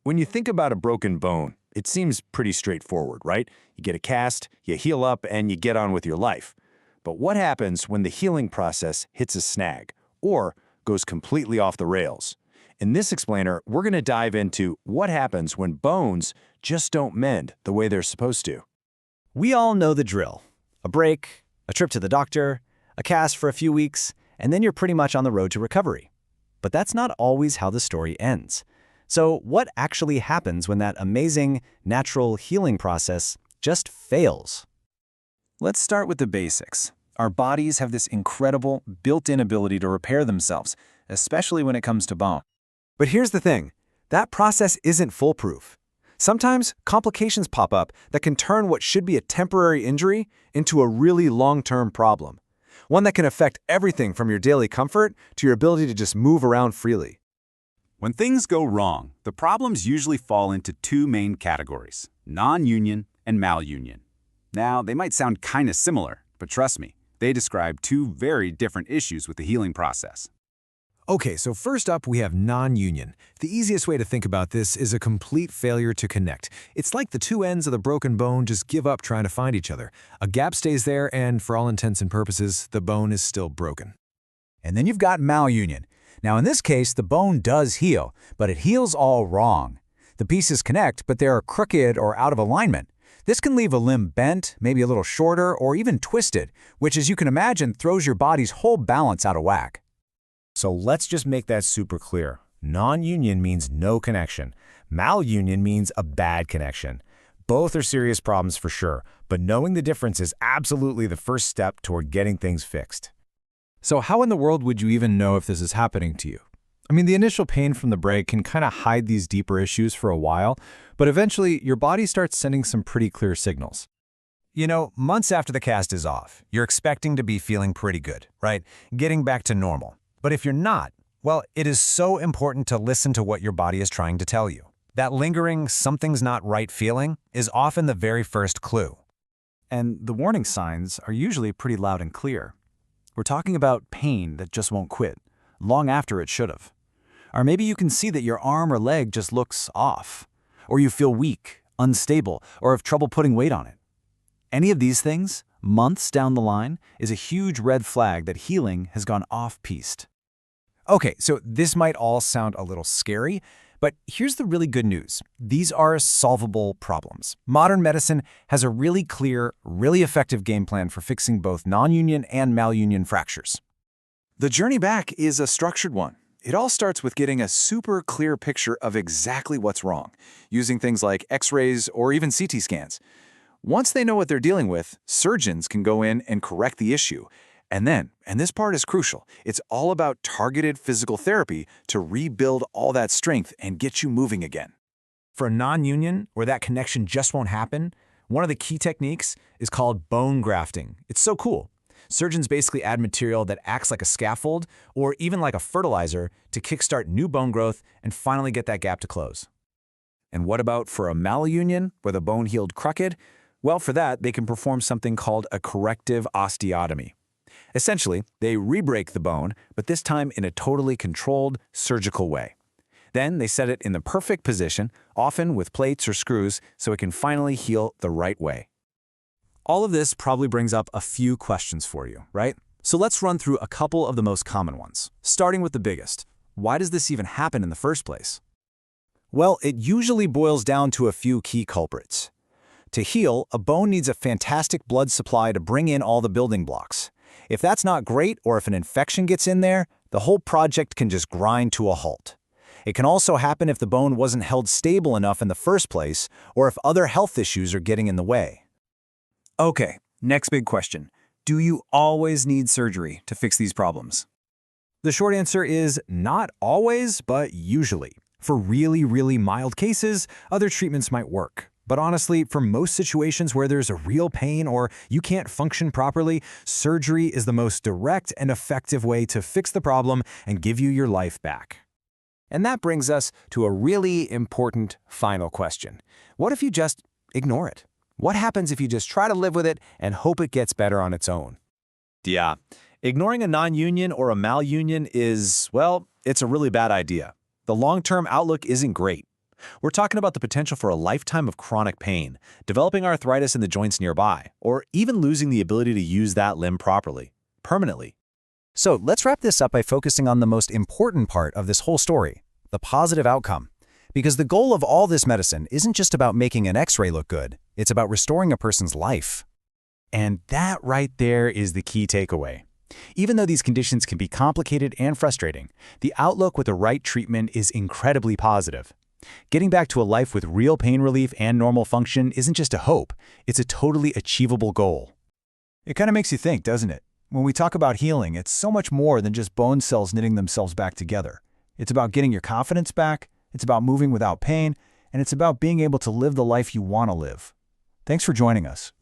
When you think about a broken bone, it seems pretty straightforward, right? You get a cast, you heal up, and you get on with your life. But what happens when the healing process hits a snag or goes completely off the rails? In this explainer, we're going to dive into what happens when bones just don't mend the way they're supposed to. We all know the drill. A break, a trip to the doctor, a cast for a few weeks, and then you're pretty much on the road to recovery. But that's not always how the story ends. So what actually happens when that amazing, natural healing process just fails? Let's start with the basics. Our bodies have this incredible, built-in ability to repair themselves, especially when it comes to bone. But here's the thing, that process isn't foolproof. Sometimes complications pop up that can turn what should be a temporary injury into a really long-term problem. One that can affect everything from your daily comfort to your ability to just move around freely. When things go wrong, the problems usually fall into two main categories: non-union and malunion. Now, they might sound kind of similar, but trust me, they describe two very different issues with the healing process. Okay, so first up we have non-union. The easiest way to think about this is a complete failure to connect. It's like the two ends of the broken bone just give up trying to find each other. A gap stays there and, for all intents and purposes, the bone is still broken. And then you've got malunion. Now in this case, the bone does heal, but it heals all wrong. The pieces connect, but they're crooked or out of alignment. This can leave a limb bent, maybe a little shorter, or even twisted, which, as you can imagine, throws your body's whole balance out of whack. So let's just make that super clear. Non-union means no connection. Malunion means a bad connection. Both are serious problems for sure, but knowing the difference is absolutely the first step toward getting things fixed. So how in the world would you even know if this is happening to you? I mean, the initial pain from the break can kind of hide these deeper issues for a while, but eventually your body starts sending some pretty clear signals. Months after the cast is off, you're expecting to be feeling pretty good, right? Getting back to normal. But if you're not, well, it is so important to listen to what your body is trying to tell you. That lingering something's not right feeling is often the very first clue. And the warning signs are usually pretty loud and clear. We're talking about pain that just won't quit, long after it should have. Or maybe you can see that your arm or leg just looks off, or you feel weak, unstable, or have trouble putting weight on it. Any of these things, months down the line, is a huge red flag that healing has gone off-piste. Okay, so this might all sound a little scary, but here's the really good news. These are solvable problems. Modern medicine has a really clear, really effective game plan for fixing both non-union and malunion fractures. The journey back is a structured one. It all starts with getting a super clear picture of exactly what's wrong, using things like X-rays or even CT scans. Once they know what they're dealing with, surgeons can go in and correct the issue. And this part is crucial, it's all about targeted physical therapy to rebuild all that strength and get you moving again. For a non-union, where that connection just won't happen, one of the key techniques is called bone grafting. It's so cool. Surgeons basically add material that acts like a scaffold or even like a fertilizer to kickstart new bone growth and finally get that gap to close. And what about for a malunion, where the bone healed crooked? Well, for that, they can perform something called a corrective osteotomy. Essentially, they re-break the bone, but this time in a totally controlled, surgical way. Then they set it in the perfect position, often with plates or screws, so it can finally heal the right way. All of this probably brings up a few questions for you, right? So let's run through a couple of the most common ones, starting with the biggest. Why does this even happen in the first place? Well, it usually boils down to a few key culprits. To heal, a bone needs a fantastic blood supply to bring in all the building blocks. If that's not great, or if an infection gets in there, the whole project can just grind to a halt. It can also happen if the bone wasn't held stable enough in the first place, or if other health issues are getting in the way. Okay, next big question. Do you always need surgery to fix these problems? The short answer is not always, but usually. For really, really mild cases, other treatments might work. But honestly, for most situations where there's a real pain or you can't function properly, surgery is the most direct and effective way to fix the problem and give you your life back. And that brings us to a really important final question. What if you just ignore it? What happens if you just try to live with it and hope it gets better on its own? Yeah, ignoring a non-union or a malunion is, well, it's a really bad idea. The long-term outlook isn't great. We're talking about the potential for a lifetime of chronic pain, developing arthritis in the joints nearby, or even losing the ability to use that limb properly, permanently. So let's wrap this up by focusing on the most important part of this whole story, the positive outcome. Because the goal of all this medicine isn't just about making an X-ray look good, it's about restoring a person's life. And that right there is the key takeaway. Even though these conditions can be complicated and frustrating, the outlook with the right treatment is incredibly positive. Getting back to a life with real pain relief and normal function isn't just a hope, it's a totally achievable goal. It kind of makes you think, doesn't it? When we talk about healing, it's so much more than just bone cells knitting themselves back together. It's about getting your confidence back, it's about moving without pain, and it's about being able to live the life you want to live. Thanks for joining us.